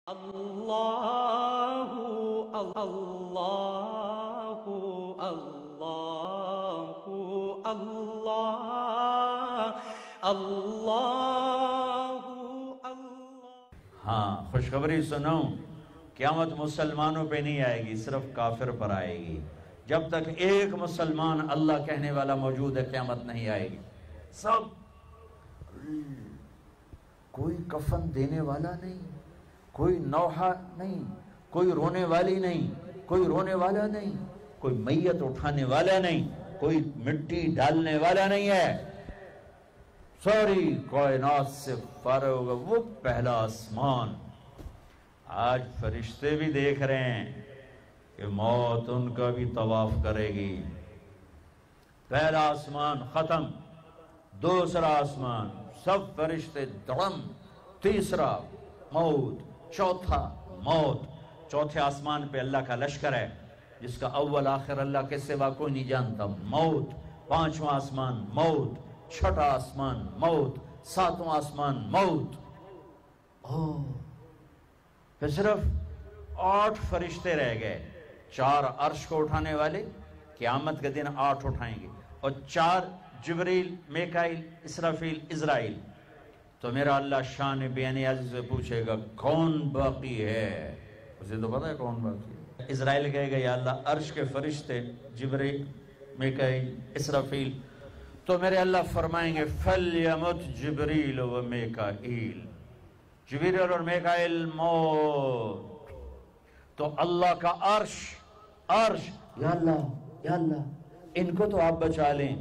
اللہ اللہ اللہ اللہ اللہ اللہ۔ ہاں، خوشخبری سنو، قیامت مسلمانوں پہ نہیں آئے گی، صرف کافر پر آئے گی۔ جب تک ایک مسلمان اللہ کہنے والا موجود ہے قیامت نہیں آئے گی۔ سب کوئی کفن دینے والا نہیں، کوئی نوحہ نہیں، کوئی رونے والی نہیں، کوئی رونے والا نہیں، کوئی میت اٹھانے والا نہیں، کوئی مٹی ڈالنے والا نہیں ہے۔ ساری کائنات سے فارغ ہوگا وہ پہلا آسمان۔ آج فرشتے بھی دیکھ رہے ہیں کہ موت ان کا بھی طواف کرے گی۔ پہلا آسمان ختم، دوسرا آسمان سب فرشتے دڑم، تیسرا موت، چوتھا موت۔ چوتھے آسمان پہ اللہ کا لشکر ہے جس کا اول آخر اللہ کے سوا کوئی نہیں جانتا، موت۔ پانچواں آسمان موت، چھٹا آسمان موت، ساتواں آسمان موت۔ پھر صرف 8 فرشتے رہ گئے، 4 عرش کو اٹھانے والے، قیامت کے دن 8 اٹھائیں گے، اور 4 جبریل، میکائیل، اسرافیل، عزرائیل۔ تو میرا اللہ شان بے نیازی سے پوچھے گا کون باقی ہے؟ اسے تو پتا ہے کون باقی ہے۔ اسرائیل کہے گا یا اللہ عرش کے فرشتے جبریل، میکائیل، اسرافیل۔ تو میرے اللہ فرمائیں گے فَلْيَمُتْ جبریل و میکائیل، جبریل اور میکائیل موت۔ تو اللہ کا عرش یا اللہ ان کو تو آپ بچا لیں،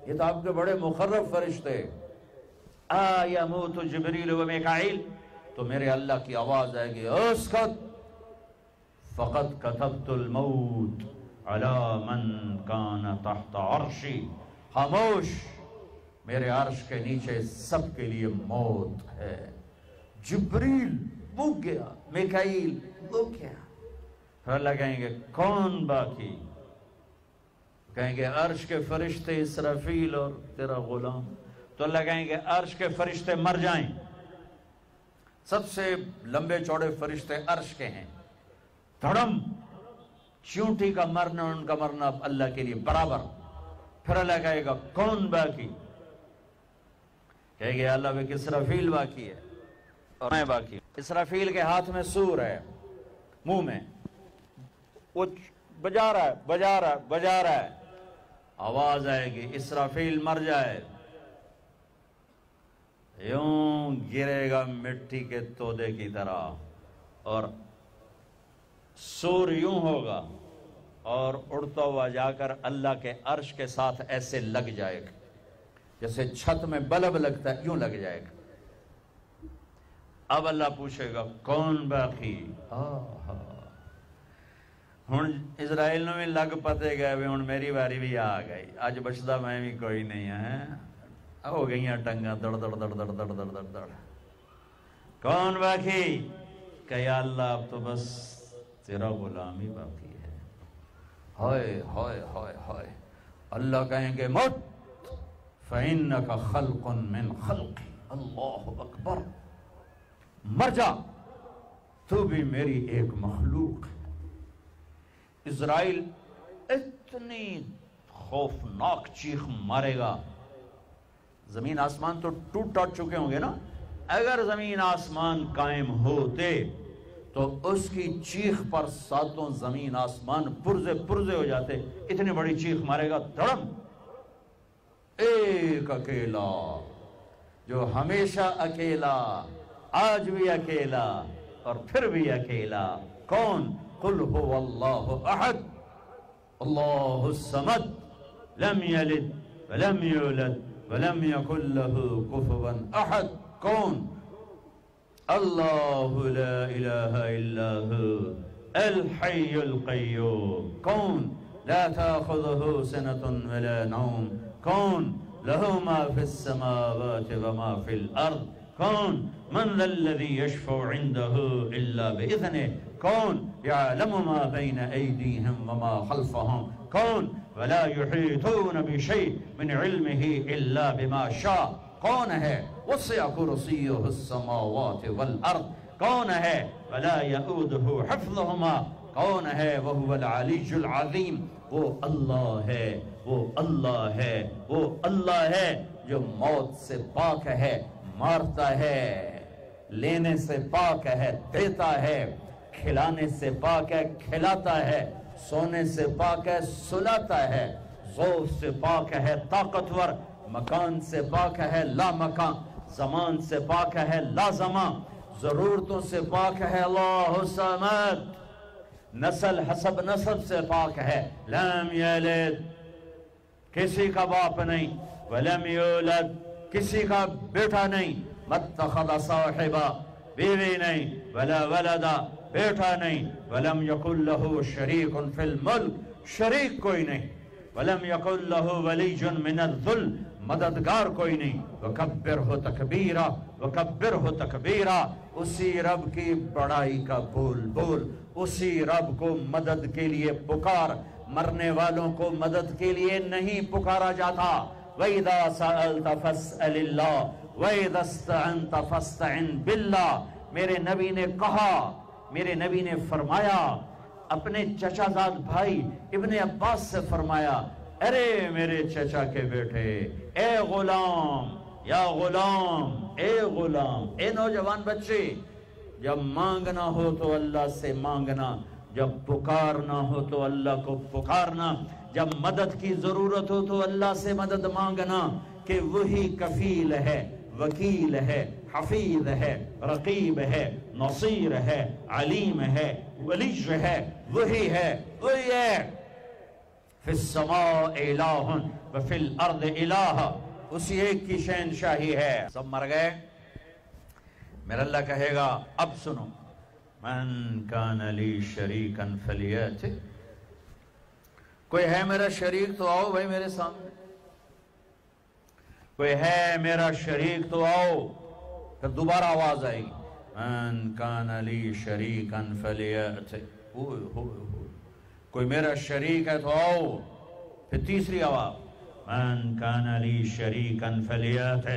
یہ تو آپ کے بڑے مقرب فرشتے۔ یموت جبریل و میکائیل، تو میرے اللہ کی آواز آئے گی اسکت فقد کتبت الموت علی من کان تحت عرشی، خاموش، میرے عرش کے نیچے سب کے لیے موت ہے۔ جبریل بک گیا، میکائیل بک گیا۔ پھر اللہ کہیں گے کون باقی؟ کہیں گے عرش کے فرشتے اسرافیل اور تیرا غلام۔ تو اللہ کہیں گے عرش کے فرشتے مر جائیں، سب سے لمبے چوڑے فرشتے عرش کے ہیں، دھڑم، چیونٹی کا مرنا ان کا مرنا اللہ کے لیے برابر۔ پھر اللہ کہے گا کون باقی؟ کہے گے اللہ بے اسرافیل باقی ہے اور میں باقی ہوں۔ اسرافیل کے ہاتھ میں سور ہے، منہ میں، وہ بجا رہا ہے، آواز آئے گی اسرافیل مر جائے، یوں گرے گا مٹی کے تودے کی طرح، اور سور یوں ہوگا اور اڑتا ہوا جا کر اللہ کے عرش کے ساتھ ایسے لگ جائے گا جیسے چھت میں بلب لگتا ہے، یوں لگ جائے گا۔ اب اللہ پوچھے گا کون باقی؟ ہن اسرائیل نے بھی لگ پتے گئے بھی ہن میری باری بھی آ گئی، اج بچدا میں بھی کوئی نہیں ہے، ہو گئیاں ٹنگاں دڑ دڑ دڑ دڑ دڑ دڑ دڑ دڑ۔ کون باقی؟ کہ یا اللہ اب تو بس تیرا غلام ہی باقی ہے۔ ہائے ہائے ہائے ہائے، اللہ کہیں گے مت فَإِنَّكَ خَلْقٌ مِّنْ خَلْقِ، اللہ اکبر، مر جا، تو بھی میری ایک مخلوق ہے۔ اسرائیل اتنی خوفناک چیخ مارے گا، زمین آسمان تو ٹوٹ ٹوٹ چکے ہوں گے نا، اگر زمین آسمان قائم ہوتے تو اس کی چیخ پر 7 زمین آسمان پرزے پرزے ہو جاتے، اتنی بڑی چیخ مارے گا، دھڑم۔ ایک اکیلا جو ہمیشہ اکیلا، آج بھی اکیلا اور پھر بھی اکیلا، کون؟ قل هو اللہ احد اللہ الصمد لم یلد ولم یولد ولم یکن له کفوا احد۔ کون؟ اللہ لا الہ الا هو الحی القیوم۔ کون؟ لا تأخذه سنة ولا نوم۔ کون؟ له ما في السماوات وما في الارض۔ کون؟ من ذا الذي يشفع عنده الا بإذنه۔ کون؟ يعلم ما بين أيديهم وما خلفهم۔ کون؟ ولا يحيطون بشيء من علمه إلا بما شاء۔ کون ہے؟ وسع کرسیہ السماوات والارض۔ کون ہے؟ ولا یؤودہ حفظہما، کون ہے؟ وہو العلی العظیم، وہ اللہ ہے، وہ اللہ ہے، وہ اللہ ہے جو موت سے پاک ہے، مارتا ہے، لینے سے پاک ہے، دیتا ہے، کھلانے سے پاک ہے، کھلاتا ہے، سونے سے پاک ہے، سلاتا ہے، ضعف سے پاک ہے، طاقتور، مکان سے پاک ہے، لا مکان، زمان سے پاک ہے، لا زمان، ضرورتوں سے پاک ہے، اللہ الصمد، نسل حسب نسب سے پاک ہے، لم یلد، کسی کا باپ نہیں، ولم یولد، کسی کا بیٹا نہیں، متخذ صاحبہ، بیوی نہیں، ولا ولدا، بیٹا نہیں، ولم یکن لہ شریک فی الملک، شریک کوئی نہیں، ولم یکن لہ ولی من الذل، مددگار کوئی نہیں، وکبرہ تکبیرہ، وکبرہ تکبیرہ، اسی رب کی بڑائی کا بول بول، اسی رب کو مدد کے لیے پکار، مرنے والوں کو مدد کے لیے نہیں پکارا جاتا۔ وَإِذَا سَأَلْتَ فَاسْأَلِ اللَّهِ وَإِذَا اسْتَعَنْتَ فَاسْتَعِنْ بِاللَّهِ، میرے نبی نے کہا، میرے نبی نے فرمایا، اپنے چچا زاد بھائی ابن عباس سے فرمایا، ارے میرے چچا کے بیٹے، اے غلام، یا غلام، اے غلام، اے نوجوان بچے، جب مانگنا ہو تو اللہ سے مانگنا، جب پکارنا ہو تو اللہ کو پکارنا، جب مدد کی ضرورت ہو تو اللہ سے مدد مانگنا، کہ وہی کفیل ہے، وکیل ہے، حفیظ ہے، رقیب ہے، نصیر ہے، علیم ہے، ولی ہے، وہی ہے، وہی ہے۔ فی السماء الہ وفی الارض الہ، اسی ایک کی شہنشاہی ہے۔ سب مر گئے، میرا اللہ کہے گا اب سنو، من کان لی شریکا فلیأت، کوئی ہے میرا شریک تو آؤ بھائی میرے سامنے، کوئی ہے میرا شریک تو آؤ، پھر دوبارہ آواز آئے گی، من کان لی شریکا فلیأت، کوئی میرا شریک ہے تو آؤ، پھر تیسری آواز، من کان لی شریکا فلیأت،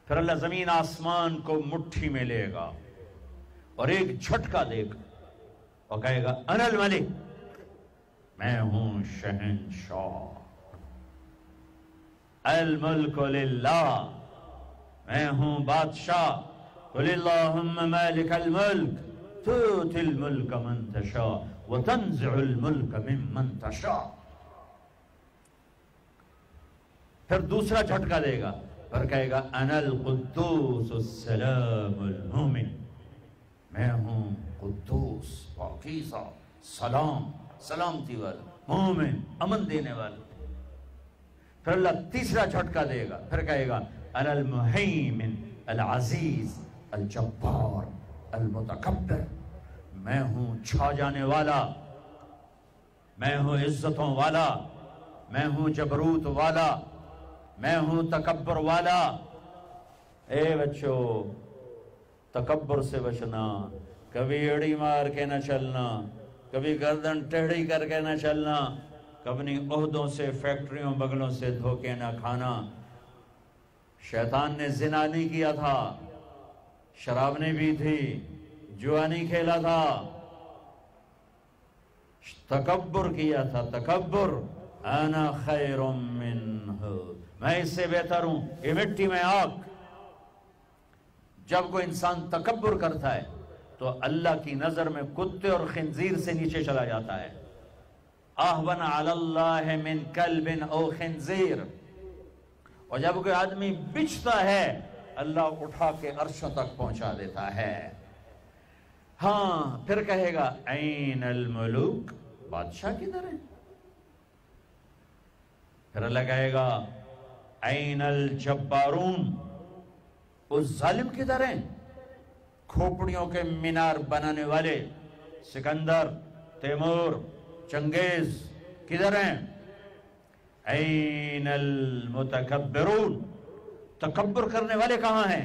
پھر اللہ زمین آسمان کو مٹھی میں لے گا اور ایک جھٹکا دے گا اور کہے گا انا الملک، میں ہوں شہنشاہ، الملک للہ، میں ہوں بادشاہ، قل اللہم مالک الملک تؤتی الملک من تشاء وتنزع الملک ممن تشاء، پھر دوسرا جھٹکا دے گا، پھر کہے گا انا القدوس السلام المومن، میں ہوں قدوس، پاکیزہ، سلام، سلامتی والا، مومن، امن دینے والا، پھر اللہ تیسرا جھٹکا دے گا، پھر کہے گا انا المہیمن العزیز الجبار المتکبر، میں ہوں چھا جانے والا، میں ہوں عزتوں والا، میں ہوں جبروت والا، میں ہوں تکبر والا۔ اے بچو، تکبر سے بچنا، کبھی ایڑی مار کے نہ چلنا، کبھی گردن ٹیڑھی کر کے نہ چلنا، کبھی عہدوں سے، فیکٹریوں، بغلوں سے دھوکے نہ کھانا۔ شیطان نے زنا نہیں کیا تھا، شراب نہیں پی تھی، جوا نہیں کھیلا تھا، تکبر کیا تھا، تکبر، انا خیر منہ، میں اس سے بہتر ہوں، یہ مٹی میں آگ۔ جب کوئی انسان تکبر کرتا ہے تو اللہ کی نظر میں کتے اور خنزیر سے نیچے چلا جاتا ہے، اہون علی اللہ من کلب او خنزیر۔ اور جب کوئی آدمی بچتا ہے اللہ اٹھا کے عرشوں تک پہنچا دیتا ہے۔ ہاں، پھر کہے گا این الملوک، بادشاہ کدھر ہے؟ پھر اللہ کہے گا این الجبارون، اس ظالم کدھر ہیں؟ کھوپڑیوں کے مینار بنانے والے سکندر، تیمور، چنگیز کدھر ہیں؟ این المتکبرون، تکبر کرنے والے کہاں ہیں؟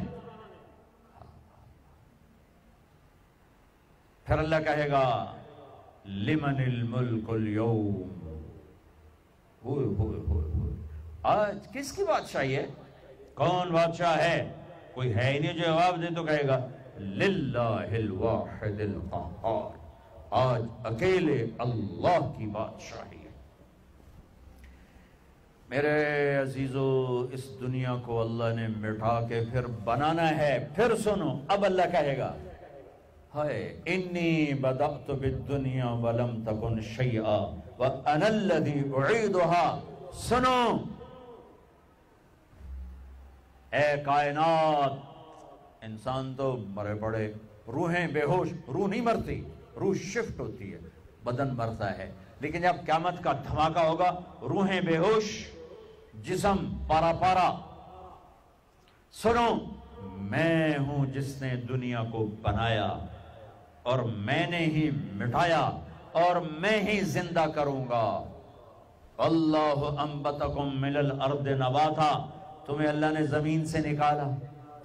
پھر اللہ کہے گا لمن الملک اليوم، ہوئے ہوئے ہوئے ہوئے، آج کس کی بادشاہی ہے؟ کون بادشاہ ہے؟ کوئی ہے ہی نہیں جو جواب دے تو کہے گا للہ الواحد القہار، آج اکیلے اللہ کی بادشاہی ہے۔ میرے عزیزو، اس دنیا کو اللہ نے مٹا کے پھر بنانا ہے۔ پھر سنو، اب اللہ کہے گا ہائے انی بدأت بالدنیا ولم تکن شیئا وانا الذی اعیدها۔ سنو اے کائنات، انسان تو مرے پڑے، روحیں بے ہوش، روح نہیں مرتی، روح شفٹ ہوتی ہے، بدن مرتا ہے، لیکن جب قیامت کا دھماکہ ہوگا روحیں بے ہوش، جسم پارا پارا۔ سنو، میں ہوں جس نے دنیا کو بنایا اور میں نے ہی مٹایا اور میں ہی زندہ کروں گا۔ اللہ انبتکم من الارض نباتا، تمہیں اللہ نے زمین سے نکالا،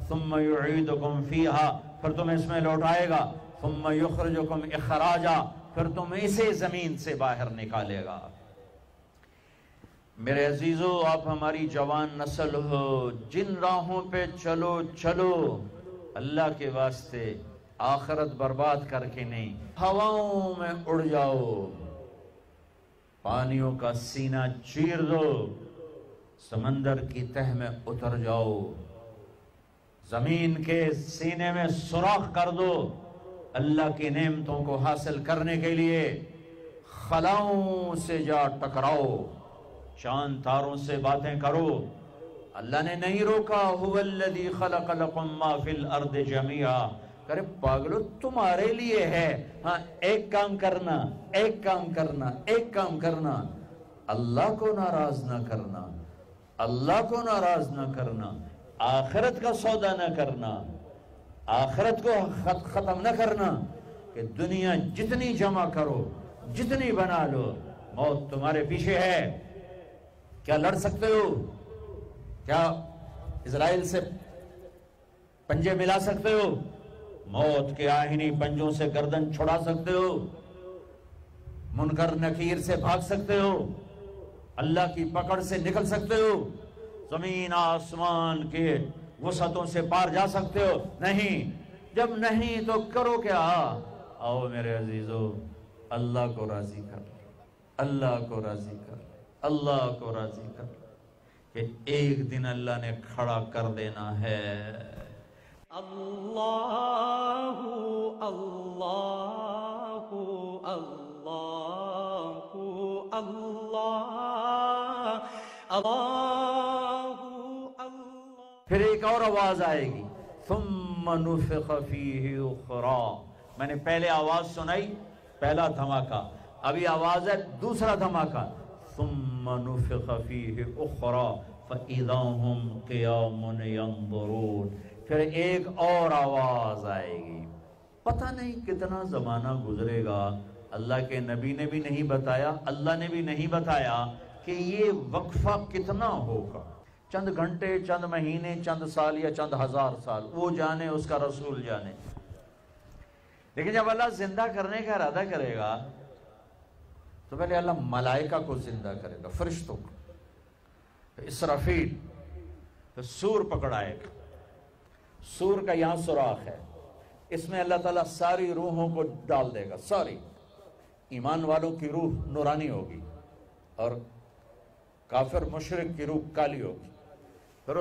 ثم یعیدکم فیہا، پھر تمہیں اس میں لوٹائے گا، ثم یخرجکم اخراجا، پھر تم اسے زمین سے باہر نکالے گا۔ میرے عزیزو، آپ ہماری جوان نسل ہو، جن راہوں پہ چلو چلو، اللہ کے واسطے آخرت برباد کر کے نہیں، ہواؤں میں اڑ جاؤ، پانیوں کا سینہ چیر دو، سمندر کی تہ میں اتر جاؤ، زمین کے سینے میں سوراخ کر دو، اللہ کی نعمتوں کو حاصل کرنے کے لیے خلاؤں سے جا ٹکراؤ، چاند تاروں سے باتیں کرو۔ اللہ نے نہیں روکا، هو الذی خلق لکم ما فی الارض جميعا، کرے پاگلو تمہارے لیے ہے، ہاں ایک کام کرنا، ایک کام کرنا، ایک کام کرنا، اللہ کو ناراض نہ کرنا، اللہ کو ناراض نہ کرنا، آخرت کا سودا نہ کرنا، آخرت کو ختم نہ کرنا، کہ دنیا جتنی جمع کرو، جتنی بنا لو، موت تمہارے پیچھے ہے۔ کیا لڑ سکتے ہو؟ کیا اسرائیل سے پنجے ملا سکتے ہو؟ موت کے آہنی پنجوں سے گردن چھڑا سکتے ہو؟ منکر نکیر سے بھاگ سکتے ہو؟ اللہ کی پکڑ سے نکل سکتے ہو؟ زمین آسمان کے وسعتوں سے پار جا سکتے ہو؟ نہیں۔ جب نہیں تو کرو کیا؟ آؤ میرے عزیزو، اللہ کو راضی کر، اللہ کو راضی کر، اللہ کو راضی کر، کہ ایک دن اللہ نے کھڑا کر دینا ہے۔ اللہ اللہ اللہ اللہ اللہ اللہ۔ پھر ایک اور آواز آئے گی، ثم نفخ فیہ اخرى۔ میں نے پہلے آواز سنائی، پہلا دھماکہ، ابھی آواز ہے دوسرا دھماکہ، ثم نفخ فیہ اخرى فاذا هم قیام ینظرون۔ پھر ایک اور آواز آئے گی، پتہ نہیں کتنا زمانہ گزرے گا، اللہ کے نبی نے بھی نہیں بتایا، اللہ نے بھی نہیں بتایا کہ یہ وقفہ کتنا ہوگا، چند گھنٹے، چند مہینے، چند سال یا چند ہزار سال، وہ جانے، اس کا رسول جانے۔ لیکن جب اللہ زندہ کرنے کا ارادہ کرے گا تو پہلے اللہ ملائکہ کو زندہ کرے گا، فرشتوں کو، اسرافیل، پھر سور پکڑائے گا۔ سور کا یہاں سوراخ ہے، اس میں اللہ تعالیٰ ساری روحوں کو ڈال دے گا، ساری ایمان والوں کی روح نورانی ہوگی اور کافر مشرک کی روح کالی ہوگی۔ پھر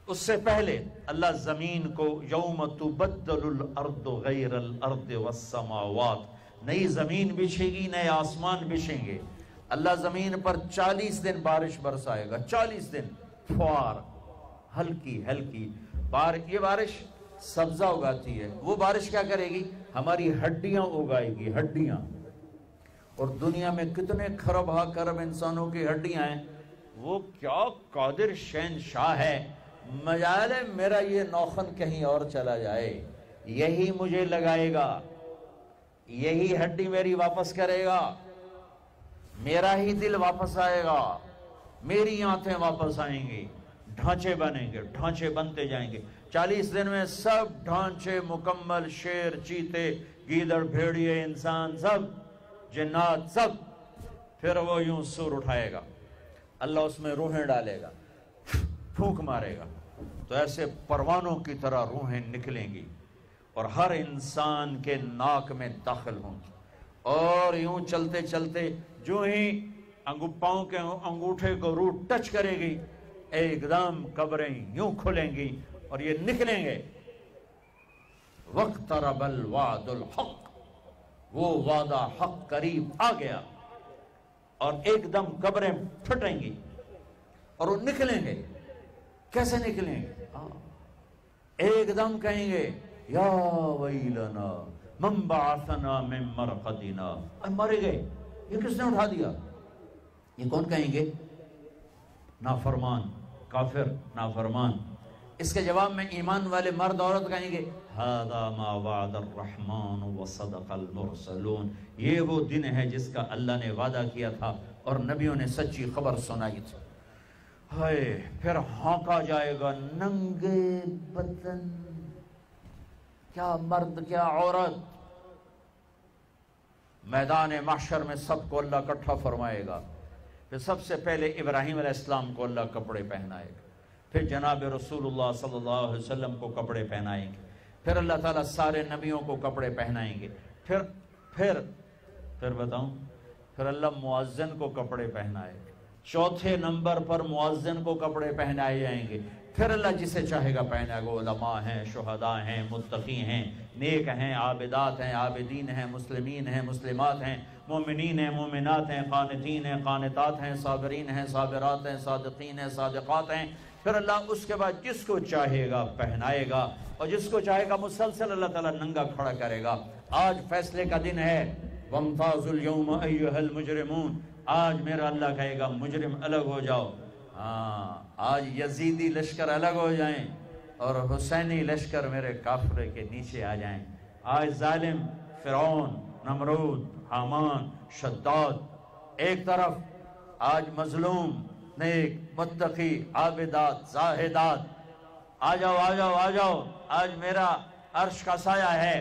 اس سے پہلے اللہ زمین کو یوم تبدل الارض غیر الارض والسماوات، نئی زمین بچھے گی، نئے آسمان بچھیں گے۔ اللہ زمین پر 40 دن بارش برسائے گا، 40 دن فوار، ہلکی ہلکی یہ بارش سبزہ اگاتی ہے، وہ بارش کیا کرے گی؟ ہماری ہڈیاں اگائے گی، ہڈیاں۔ اور دنیا میں کتنے خرب خرب انسانوں کی ہڈیاں ہیں، وہ کیا قادر شہنشاہ ہے، مجال ہے میرا یہ نوخن کہیں اور چلا جائے، یہی مجھے لگائے گا، یہی ہڈی میری واپس کرے گا، میرا ہی دل واپس آئے گا، میری آنتیں واپس آئیں گی، ڈھانچے بنیں گے، ڈھانچے بنتے جائیں گے۔ 40 دن میں سب ڈھانچے مکمل، شیر، چیتے، گیدڑ، بھیڑیے، انسان، سب جنات، سب۔ پھر وہ یوں سور اٹھائے گا، اللہ اس میں روحیں ڈالے گا، پھونک مارے گا، تو ایسے پروانوں کی طرح روحیں نکلیں گی اور ہر انسان کے ناک میں داخل ہوں گی، اور یوں چلتے چلتے جو ہی پاؤں کے انگوٹھے کو روح ٹچ کرے گی، ایک دم قبریں یوں کھلیں گی اور یہ نکلیں گے۔ وَاقْتَرَبَ الْوَعْدُ الْحَقِّ، وہ وعدہ حق قریب آ گیا، اور ایک دم قبریں پھٹیں گی اور وہ نکلیں گے۔ کیسے نکلیں گے؟ ایک دم کہیں گے یا ویلنا من بعثنا من مرقدنا، مرے گئے، یہ کس نے اٹھا دیا؟ یہ کون کہیں گے؟ نافرمان، کافر، نافرمان۔ اس کے جواب میں ایمان والے مرد عورت کہیں گے ھذا ما وعد الرحمن وصدق المرسلون، یہ وہ دن ہے جس کا اللہ نے وعدہ کیا تھا اور نبیوں نے سچی خبر سنائی تھی۔ ہائے، پھر ہانکا جائے گا ننگے بدن، کیا مرد کیا عورت، میدان محشر میں سب کو اللہ اکٹھا فرمائے گا۔ پھر سب سے پہلے ابراہیم علیہ السلام کو اللہ کپڑے پہنائے گا، پھر جناب رسول اللہ صلی اللہ علیہ وسلم کو کپڑے پہنائیں گے، پھر اللہ تعالیٰ سارے نبیوں کو کپڑے پہنائیں گے، پھر بتاؤں، پھر اللہ مؤذن کو کپڑے پہنائے گا، چوتھے نمبر پر مؤذن کو کپڑے پہنائے جائیں گے، پھر اللہ جسے چاہے گا پہنائے گا۔ علماء ہیں، شہداء ہیں، متقی ہیں، نیک ہیں، عابدات ہیں، عابدین ہیں، مسلمین ہیں، مسلمات ہیں، مومنین ہیں، مومنات ہیں، قانتین ہیں، قانتات ہیں، صابرین ہیں، صابرات ہیں، صادقین ہیں، صادقات ہیں۔ پھر اللہ اس کے بعد جس کو چاہے گا پہنائے گا، اور جس کو چاہے گا مسلسل اللہ تعالیٰ ننگا کھڑا کرے گا۔ آج فیصلے کا دن ہے، وَامْتَازُوا الْيَوْمَ أَيُّهَا الْمُجْرِمُونَ، آج میرا اللہ کہے گا مجرم الگ ہو جاؤ۔ آج یزیدی لشکر الگ ہو جائیں اور حسینی لشکر میرے کافرے کے نیچے آ جائیں۔ آج ظالم فرعون، نمرود، حامان، شداد ایک طرف، آج مظلوم، نیک، متقی، عابدات، زاہدات، آ جاؤ آ جاؤ آ جاؤ، آج میرا عرش کا سایہ ہے۔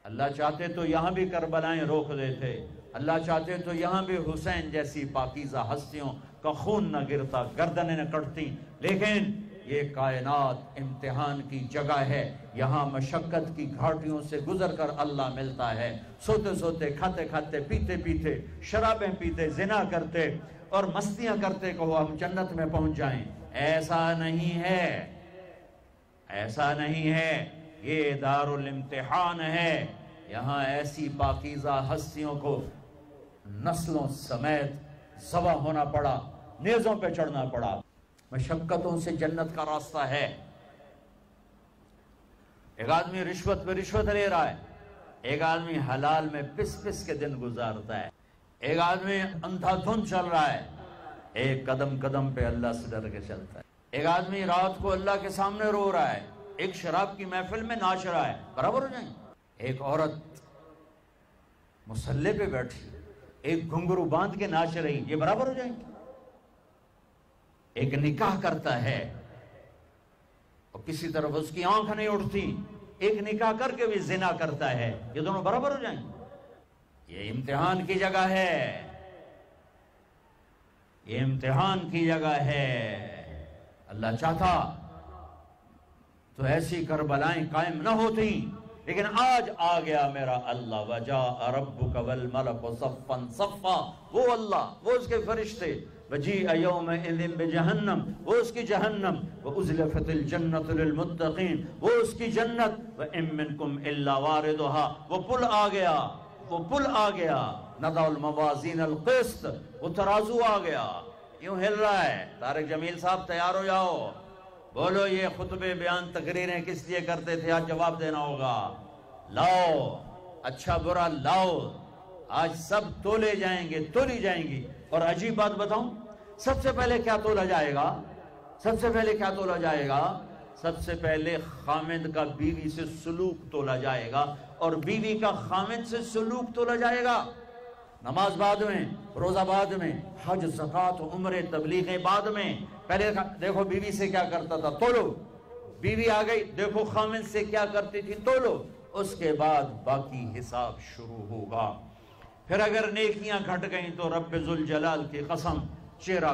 اللہ چاہتے تو یہاں بھی کربلائیں روک دیتے، اللہ چاہتے تو یہاں بھی حسین جیسی پاکیزہ ہستیوں کا خون نہ گرتا، گردنیں نہ کٹتی، لیکن یہ کائنات امتحان کی جگہ ہے، یہاں مشقت کی گھاٹیوں سے گزر کر اللہ ملتا ہے۔ سوتے سوتے، کھاتے کھاتے، پیتے پیتے، شرابیں پیتے، زنا کرتے اور مستیاں کرتے کہ ہم جنت میں پہنچ جائیں، ایسا نہیں ہے، ایسا نہیں ہے۔ یہ دار الامتحان ہے، یہاں ایسی پاکیزہ ہستیوں کو نسلوں سمیت ذبح ہونا پڑا، نیزوں پہ چڑھنا پڑا۔ مشقتوں سے جنت کا راستہ ہے۔ ایک آدمی رشوت پہ رشوت لے رہا ہے، ایک آدمی حلال میں پس پس کے دن گزارتا ہے، ایک آدمی اندھا دھند چل رہا ہے، ایک قدم قدم پہ اللہ سے ڈر کے چلتا ہے، ایک آدمی رات کو اللہ کے سامنے رو رہا ہے، ایک شراب کی محفل میں ناچ رہا ہے، برابر ہو جائیں؟ ایک عورت مصلی پہ بیٹھی، ایک گھنگرو باندھ کے ناچ رہی، یہ برابر ہو جائیں گے؟ ایک نکاح کرتا ہے اور کسی طرف اس کی آنکھ نہیں اٹھتی، ایک نکاح کر کے بھی زنا کرتا ہے، یہ دونوں برابر ہو جائیں گے؟ یہ امتحان کی جگہ ہے، یہ امتحان کی جگہ ہے۔ اللہ چاہتا تو ایسی کربلائیں قائم نہ ہوتی، لیکن آج آ گیا میرا اللہ، وَجَاءَ رَبُّكَ وَالْمَلَكُ صَفًّا صَفًّا، وہ اللہ، وہ اس کے فرشتے، وَجِيءَ يَوْمَئِذٍ بِجَهَنَّمَ، وہ اس کی جہنم، وَأُزْلِفَتِ الْجَنَّةُ لِلْمُتَّقِينَ، وہ اس کی جنت، وَإِن مِّنكُمْ إِلَّا وَارِدُهَا، وہ پل آ گیا، وہ پل آ گیا، نَضَعُ الْمَوَازِينَ الْقِسْطَ، وہ ترازو آ گیا، یوں ہل رہا ہے۔ طارق جمیل صاحب تیار ہو جاؤ، بولو یہ خطبے بیان تقریریں کس لیے کرتے تھے، آج جواب دینا ہوگا۔ لاؤ اچھا برا لاؤ، آج سب تولے جائیں گے، تولی جائیں گی۔ اور عجیب بات بتاؤں، سب سے پہلے کیا تولا جائے گا؟ سب سے پہلے کیا تولا جائے گا؟ سب سے پہلے خامند کا بیوی سے سلوک تولا جائے گا، اور بیوی کا خامند سے سلوک تولا جائے گا۔ نماز بعد میں، روزہ بعد میں، حج، زکوٰۃ، عمرے، تبلیغیں بعد میں۔ پہلے دیکھو بیوی سے کیا کرتا تھا، تولو، بیوی آ گئی، دیکھو خامند سے کیا کرتی تھی، تولو، اس کے بعد باقی حساب شروع ہوگا۔ پھر اگر نیکیاں گھٹ گئیں تو رب ذوالجلال کی قسم، چہرہ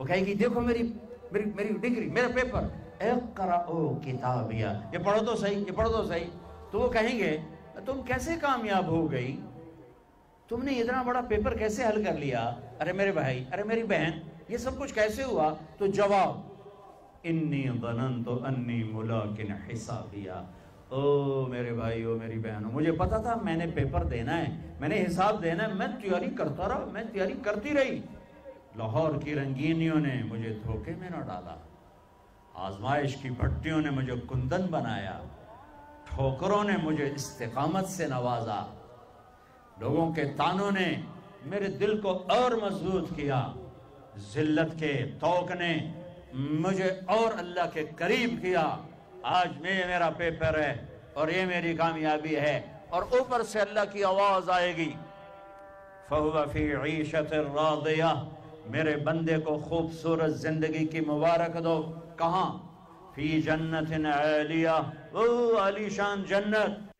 وہ کہے گی دیکھو میری ڈگری، میرا پیپر، اقرأوا کتابیہ، یہ پڑھو تو صحیح، یہ پڑھو تو صحیح. تو وہ کہیں گے تم کیسے کامیاب ہو گئی، تم نے اتنا بڑا پیپر کیسے حل کر لیا، ارے میرے بھائی، ارے میری بہن، یہ سب کچھ کیسے ہوا؟ تو جواب انی ظننت انی ملاق حسابیہ، او میرے بھائی، او میری بہنوں، مجھے پتا تھا میں نے پیپر دینا ہے، میں نے حساب دینا ہے، میں تیاری کرتا رہا، میں تیاری کرتی رہی. لاہور کی رنگینیوں نے مجھے دھوکے میں نہ ڈالا، آزمائش کی بھٹیوں نے مجھے کندن بنایا، ٹھوکروں نے مجھے استقامت سے نوازا، لوگوں کے تانوں نے میرے دل کو اور مضبوط کیا، ذلت کے توق نے مجھے اور اللہ کے قریب کیا. آج میں میرا پیپر ہے اور یہ میری کامیابی ہے، اور اوپر سے اللہ کی آواز آئے گی فَهُوَ فِي عِيشَةٍ رَاضِيَةٍ، میرے بندے کو خوبصورت زندگی کی مبارک دو. کہاں؟ فی جنت عالیہ، وہ عالی شان جنت